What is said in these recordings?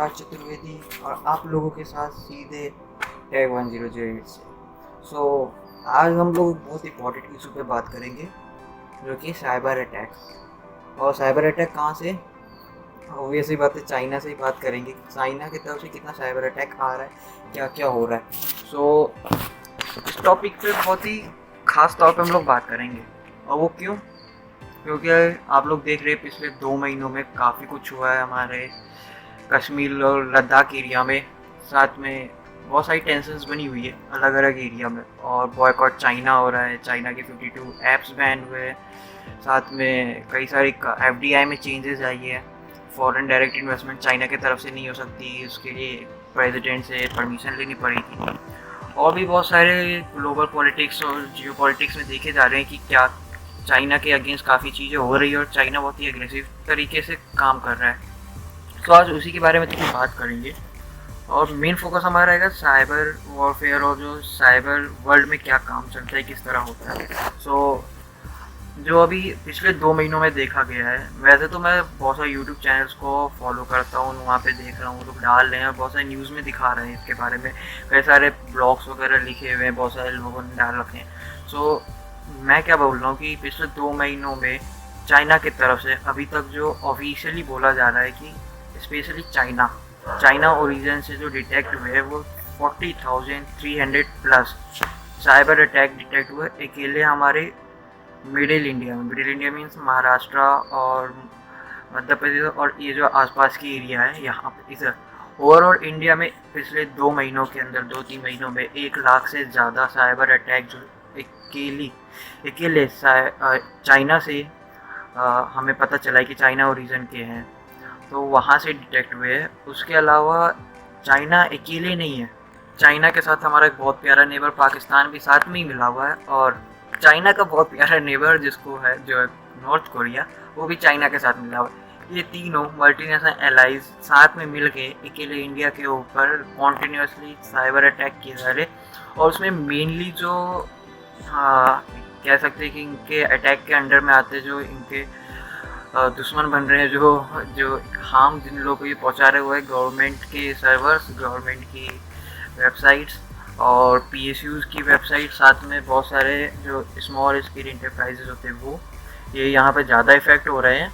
पार्थ चतुर्वेदी और आप लोगों के साथ सीधे टैग 1008 से। सो आज हम लोग बहुत इंपॉर्टेंट इशू पे बात करेंगे जो कि साइबर अटैक। और साइबर अटैक कहाँ से? ऑब्वियसली बात है, चाइना से ही बात करेंगे। चाइना की तरफ से कितना साइबर अटैक आ रहा है, क्या क्या हो रहा है। सो इस टॉपिक पे बहुत ही खास तौर पे हम लोग बात करेंगे। और वो क्यों? क्योंकि आप लोग देख रहे हैं पिछले 2 महीनों में काफ़ी कुछ हुआ है हमारे कश्मीर और लद्दाख एरिया में। साथ में बहुत सारी टेंशन्स बनी हुई है अलग अलग एरिया में, और बॉयकॉट चाइना हो रहा है। चाइना के 52 ऐप्स बैन हुए हैं। साथ में कई सारी FDI में चेंजेस आई है। फॉरेन डायरेक्ट इन्वेस्टमेंट चाइना की तरफ से नहीं हो सकती, उसके लिए प्रेसिडेंट से परमिशन लेनी पड़ेगी। और भी बहुत सारे ग्लोबल पॉलिटिक्स और जियो पॉलिटिक्स में देखे जा रहे हैं कि क्या चाइना के अगेंस्ट काफ़ी चीज़ें हो रही है और चाइना बहुत ही एग्रेसिव तरीके से काम कर रहा है। तो आज उसी के बारे में थोड़ी बात करेंगे। और मेन फोकस हमारा रहेगा साइबर वॉरफेयर और जो साइबर वर्ल्ड में क्या काम चलता है, किस तरह होता है। जो अभी पिछले 2 महीनों में देखा गया है, वैसे तो मैं बहुत सारे यूट्यूब चैनल्स को फॉलो करता हूँ, वहाँ पे देख रहा हूँ लोग डाल रहे हैं, बहुत सारे न्यूज़ में दिखा रहे हैं इसके बारे में। कई सारे ब्लॉग्स वगैरह लिखे हुए हैं, बहुत सारे लोगों ने डाल रखे हैं। मैं क्या बोल रहा हूँ कि पिछले 2 महीनों में चाइना की तरफ से अभी तक जो ऑफिशियली बोला जा रहा है कि स्पेशली चाइना ओरिजिन से जो डिटेक्ट हुए हैं वो 40,300 प्लस साइबर अटैक डिटेक्ट हुए अकेले हमारे मिडिल इंडिया में। मिडिल इंडिया मीन्स महाराष्ट्र और मध्य प्रदेश और ये जो आसपास की एरिया है यहाँ पे। इधर ओवरऑल इंडिया में पिछले 2 महीनों के अंदर 2-3 महीनों में 1 लाख से ज़्यादा साइबर अटैक जो अकेले चाइना से हमें पता चला है कि चाइना ओरिजिन के हैं, तो वहाँ से डिटेक्ट हुए हैं। उसके अलावा चाइना अकेले नहीं है, चाइना के साथ हमारा एक बहुत प्यारा नेबर पाकिस्तान भी साथ में ही मिला हुआ है, और चाइना का बहुत प्यारा नेबर जिसको है जो है नॉर्थ कोरिया, वो भी चाइना के साथ मिला हुआ है। ये तीनों मल्टीनेशनल एलाइज साथ में मिल के अकेले इंडिया के ऊपर कॉन्टीन्यूसली साइबर अटैक किए जा रहे। और उसमें मेनली जो कह सकते हैं कि इनके अटैक के अंडर में आते जो इनके दुश्मन बन रहे हैं, जो हार्म जिन लोगों को ये पहुँचा रहे हुए गवर्नमेंट के सर्वर्स, गवर्नमेंट की वेबसाइट्स और PSUs की वेबसाइट, साथ में बहुत सारे जो स्मॉल स्केल इंटरप्राइजेज होते हैं वो ये यहाँ पे ज़्यादा इफ़ेक्ट हो रहे हैं।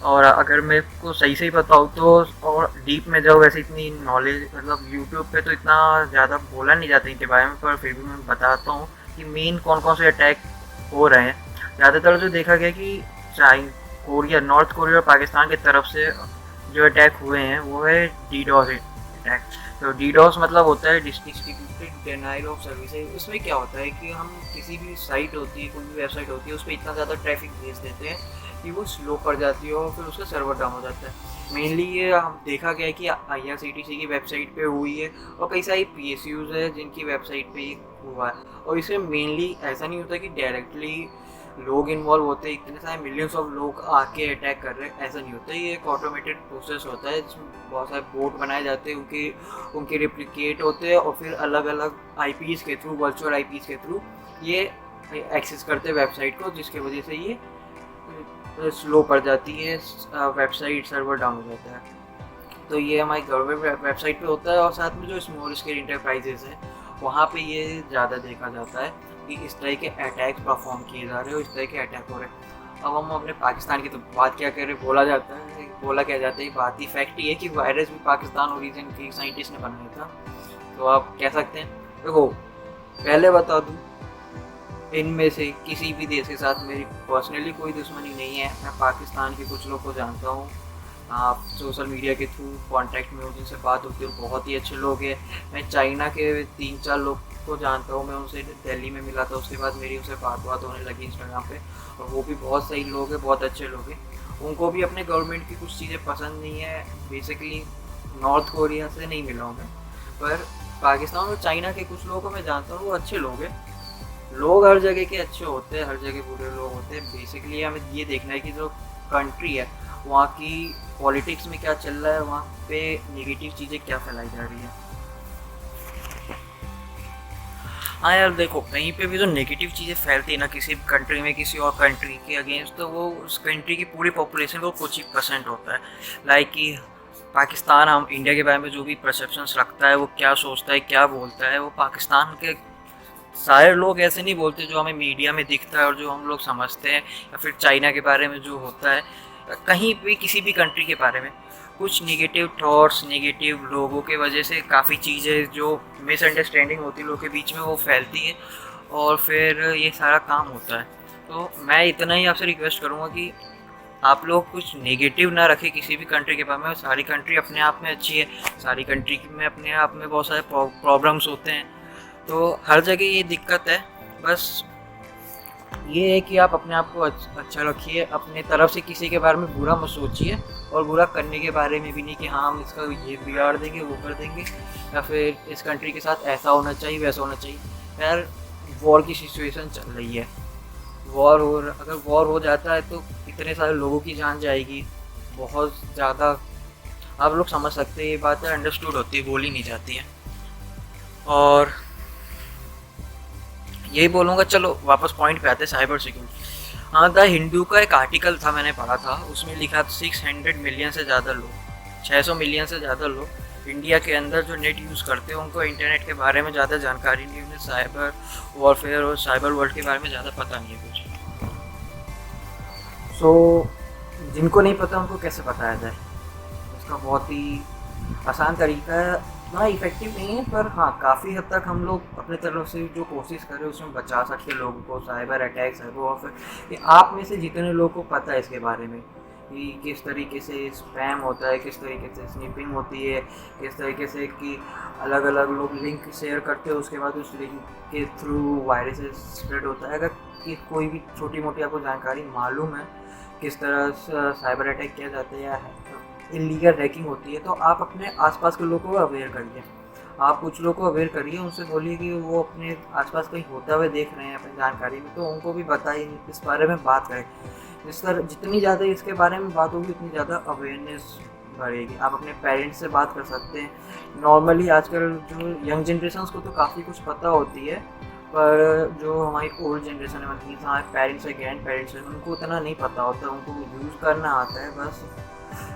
और अगर मेरे को सही से ही बताऊँ तो, और डीप में जाओ, वैसे इतनी नॉलेज मतलब यूट्यूब पे तो इतना ज़्यादा बोला नहीं जाता इनके बारे में, पर फिर भी मैं बताता हूँ कि मेन कौन कौन से अटैक हो रहे हैं। ज़्यादातर जो देखा गया कि नॉर्थ कोरिया और पाकिस्तान की तरफ से जो अटैक हुए हैं वो है DDoS अटैक। तो DDoS मतलब होता है डिस्ट्रीब्यूटेड डिनायल ऑफ सर्विसेज। इसमें क्या होता है कि हम किसी भी साइट होती है, कोई भी वेबसाइट होती है, उस पर इतना ज़्यादा ट्रैफिक भेज देते हैं कि वो स्लो पड़ जाती है और फिर उसका सर्वर डाउन हो जाता है। मेनली ये हम देखा गया है कि IRCTC की वेबसाइट पे हुई है, और कई सारी PSUs है जिनकी वेबसाइट पे हुआ है। और इसमें मेनली ऐसा नहीं होता कि डायरेक्टली लोग इन्वॉल्व होते हैं, इतने सारे मिलियंस ऑफ लोग आके अटैक कर रहे हैं, ऐसा नहीं होता। ये एक ऑटोमेटेड प्रोसेस होता है जिसमें बहुत सारे बोट बनाए जाते हैं, उनके रिप्लिकेट होते हैं, और फिर अलग अलग IPs के थ्रू, वर्चुअल IPs के थ्रू ये एक्सेस करते हैं वेबसाइट को, जिसकी वजह से ये स्लो पड़ जाती है, वेबसाइट सर्वर डाउन हो जाता है। तो ये हमारी गवर्नमेंट वेबसाइट पे होता है। और साथ में जो स्मॉल स्केल इंटरप्राइजेस है वहाँ पे ये ज़्यादा देखा जाता है कि इस तरह के अटैक्स परफॉर्म किए जा रहे हो, इस तरह के अटैक हो रहे हैं। अब हम अपने पाकिस्तान की तो बात क्या करें, बोला क्या जाता है, बात ही फैक्ट ये है कि वायरस भी पाकिस्तान ओरिजिन के साइंटिस्ट ने बनाया था। तो आप कह सकते हैं, देखो पहले बता दूँ, इनमें से किसी भी देश के साथ मेरी पर्सनली कोई दुश्मनी नहीं है। मैं पाकिस्तान के कुछ लोग को जानता हूँ, आप सोशल मीडिया के थ्रू कांटेक्ट में हो, जिनसे बात होती है, बहुत ही अच्छे लोग हैं। मैं चाइना के 3-4 लोग को जानता हूँ, मैं उनसे दिल्ली में मिला था, उसके बाद मेरी उनसे बात होने लगी इंस्टाग्राम पे, और वो भी बहुत सही लोग हैं, बहुत अच्छे लोग हैं। उनको भी अपने गवर्नमेंट की कुछ चीज़ें पसंद नहीं है। बेसिकली नॉर्थ कोरिया से नहीं मिला हूँ मैं, पर पाकिस्तान और चाइना के कुछ लोगों को मैं जानता हूँ, वो अच्छे लोग हैं। लोग हर जगह के अच्छे होते हैं, हर जगह बुरे लोग होते हैं। बेसिकली हमें ये देखना है कि जो कंट्री है वहाँ की पॉलिटिक्स में क्या चल रहा है, वहाँ पे नेगेटिव चीज़ें क्या फैलाई जा रही है। हाँ यार देखो, कहीं पे भी तो नेगेटिव चीज़ें फैलती है ना किसी कंट्री में, किसी और कंट्री के अगेंस्ट, तो वो उस कंट्री की पूरी पॉपुलेशन को कुछ ही % होता है। लाइक कि पाकिस्तान हम इंडिया के बारे में जो भी परसेप्शंस रखता है, वो क्या सोचता है, क्या बोलता है, वो पाकिस्तान के सारे लोग ऐसे नहीं बोलते जो हमें मीडिया में दिखता है और जो हम लोग समझते हैं, या फिर चाइना के बारे में जो होता है, कहीं भी किसी भी कंट्री के बारे में कुछ नेगेटिव थॉट्स, नेगेटिव लोगों के वजह से काफ़ी चीज़ें जो मिसअंडरस्टैंडिंग होती है लोगों के बीच में वो फैलती है और फिर ये सारा काम होता है। तो मैं इतना ही आपसे रिक्वेस्ट करूँगा कि आप लोग कुछ नेगेटिव ना रखें किसी भी कंट्री के बारे में। सारी कंट्री अपने आप में अच्छी है, सारी कंट्री में अपने आप में बहुत सारे प्रॉब्लम्स होते हैं, तो हर जगह ये दिक्कत है। बस ये है कि आप अपने आप को अच्छा रखिए, अपने तरफ से किसी के बारे में बुरा मत सोचिए और बुरा करने के बारे में भी नहीं कि हाँ हम इसका ये बिगाड़ देंगे, वो कर देंगे, या फिर इस कंट्री के साथ ऐसा होना चाहिए, वैसा होना चाहिए। यार वॉर की सिचुएशन चल रही है, अगर वॉर हो जाता है तो इतने सारे लोगों की जान जाएगी, बहुत ज़्यादा। आप लोग समझ सकते हैं, ये बातें अंडरस्टूड होती है, बोली नहीं जाती है। और यही बोलूँगा। चलो वापस पॉइंट पे आते हैं, साइबर सिक्योरिटी। हाँ, द हिंदू का एक आर्टिकल था, मैंने पढ़ा था, उसमें लिखा था 600 मिलियन से ज़्यादा लोग, 600 मिलियन से ज़्यादा लोग इंडिया के अंदर जो नेट यूज़ करते हैं उनको इंटरनेट के बारे में ज़्यादा जानकारी नहीं, उन्हें साइबर वॉरफेयर और साइबर वर्ल्ड के बारे में ज़्यादा पता नहीं है कुछ। जिनको नहीं पता उनको कैसे बताया जाए, इसका बहुत ही आसान तरीका है, इतना इफेक्टिव नहीं है, पर हाँ काफ़ी हद तक हम लोग अपने तरफ से जो कोशिश करें उसमें बचा सकते हैं लोगों को साइबर अटैक, साइबर वॉरफेयर। ये आप में से जितने लोगों को पता है इसके बारे में कि किस तरीके से स्पैम होता है, किस तरीके से स्निपिंग होती है, किस तरीके से कि अलग अलग लोग लिंक शेयर करते हैं, उसके बाद उस लिंक के थ्रू वायरस स्प्रेड होता है। अगर कि कोई भी छोटी मोटी आपको जानकारी मालूम है किस तरह से साइबर अटैक किया जाता है या इलीगल हैकिंग होती है, तो आप अपने आसपास के लोगों को अवेयर करिए। आप कुछ लोगों को अवेयर करिए, उनसे बोलिए कि वो अपने आसपास कहीं होता हुआ देख रहे हैं अपनी जानकारी में, तो उनको भी बताइए, इस बारे में बात करें। इस तरह जितनी ज़्यादा इसके बारे में बात होगी उतनी ज़्यादा अवेयरनेस बढ़ेगी। आप अपने पेरेंट्स से बात कर सकते हैं। नॉर्मली आजकल जो यंग जनरेशन्स को तो काफ़ी कुछ पता होती है, पर जो हमारी ओल्ड जनरेशन है, मतलब हमारे पेरेंट्स है, ग्रैंड पेरेंट्स हैं, उनको उतना नहीं पता होता। उनको यूज़ करना आता है बस,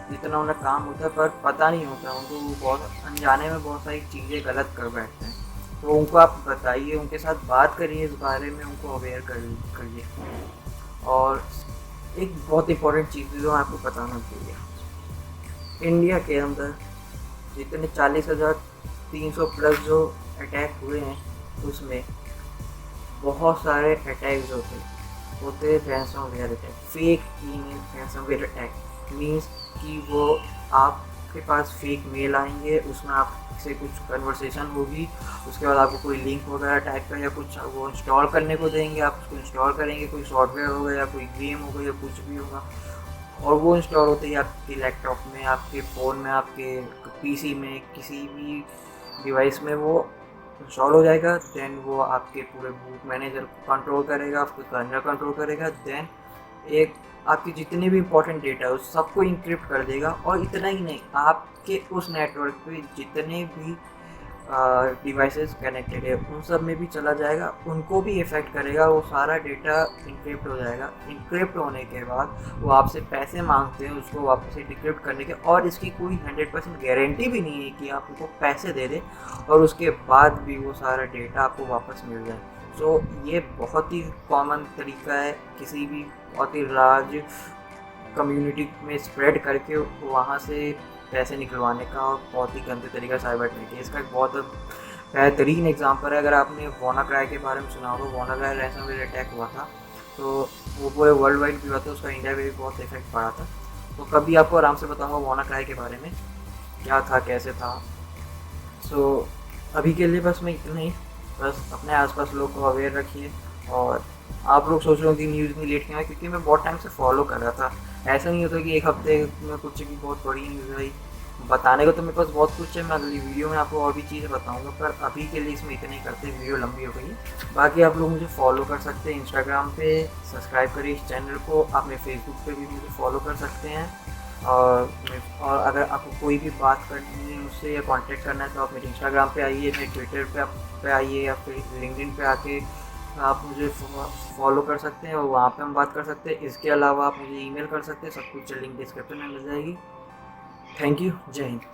जितना उन्हें काम होता है, पर पता नहीं होता उनको। बहुत अनजाने में बहुत सारी चीज़ें गलत कर बैठते हैं, तो उनको आप बताइए, उनके साथ बात करिए इस बारे में, उनको अवेयर करिए। और एक बहुत इम्पोर्टेंट चीज़ जो आपको बताना चाहिए, इंडिया के अंदर जितने 40,300 प्लस जो अटैक हुए हैं, उसमें बहुत सारे अटैक जो होते ransomware attack, fake email ransomware attack. Means कि वो आपके पास फेक मेल आएंगे, उसमें आपसे कुछ कन्वर्सेशन होगी, उसके बाद आपको कोई लिंक वगैरह टाइप का या कुछ वो इंस्टॉल करने को देंगे, आप उसको इंस्टॉल करेंगे, कोई सॉफ्टवेयर होगा या कोई गेम होगा या कुछ भी होगा, और वो इंस्टॉल होते ही आपके लैपटॉप में, आपके फ़ोन में, आपके पीसी में, किसी भी डिवाइस में वो इंस्टॉल हो जाएगा। देन वो आपके पूरे बूट मैनेजर को कंट्रोल करेगा, आपके कर्नल कंट्रोल करेगा। देन एक आपकी जितने भी इंपॉर्टेंट डेटा है उस सबको इंक्रिप्ट कर देगा। और इतना ही नहीं, आपके उस नेटवर्क पे जितने भी डिवाइसेस कनेक्टेड है उन सब में भी चला जाएगा, उनको भी इफ़ेक्ट करेगा। वो सारा डेटा इंक्रिप्ट हो जाएगा। इंक्रिप्ट होने के बाद वो आपसे पैसे मांगते हैं उसको वापस से डिक्रिप्ट करने के, और इसकी कोई 100% गारंटी भी नहीं है कि आप उनको पैसे दे दें और उसके बाद भी वो सारा डेटा आपको वापस मिल जाए। सो ये बहुत ही कॉमन तरीका है किसी भी बहुत ही लार्ज कम्युनिटी में स्प्रेड करके वहाँ से पैसे निकलवाने का, और बहुत ही गंदे तरीका साइबर अटैक है। इसका एक बहुत बेहतरीन एग्जांपल है, अगर आपने WannaCry के बारे में सुना होगा, WannaCry रैंसमवेयर अटैक हुआ था, तो वो पूरे वर्ल्ड वाइड भी हुआ था, उसका इंडिया में भी बहुत इफेक्ट पड़ा था। तो कभी आपको आराम से बताऊँगा WannaCry के बारे में क्या था, कैसे था। सो अभी के लिए बस मैं इतना ही, बस अपने आसपास लोग को अवेयर रखिए। और आप लोग सोच रहे हो कि न्यूज़ नहीं लेट के आए, क्योंकि मैं बहुत टाइम से फॉलो कर रहा था। ऐसा नहीं होता कि एक हफ्ते में कुछ भी बहुत बड़ी न्यूज़ आई, बताने को तो मेरे पास बहुत कुछ है, मैं अगली वीडियो में आपको और भी चीज़ें बताऊंगा, पर अभी के लिए इसमें इतना ही करते, वीडियो लंबी हो गई। बाकी आप लोग मुझे फॉलो कर सकते हैं इंस्टाग्राम पे, सब्सक्राइब करिए इस चैनल को। आप मेरे फेसबुक पे भी मुझे फॉलो कर सकते हैं। और अगर आपको कोई भी बात करनी है मुझसे या कांटेक्ट करना है तो आप मेरे इंस्टाग्राम पे आइए, मेरे ट्विटर पे आइए, या फिर लिंक्डइन पे आके आप मुझे फॉलो कर सकते हैं और वहाँ पे हम बात कर सकते हैं। इसके अलावा आप मुझे ईमेल कर सकते हैं, सब कुछ लिंक डिस्क्रिप्शन में मिल जाएगी। थैंक यू, जय हिंद।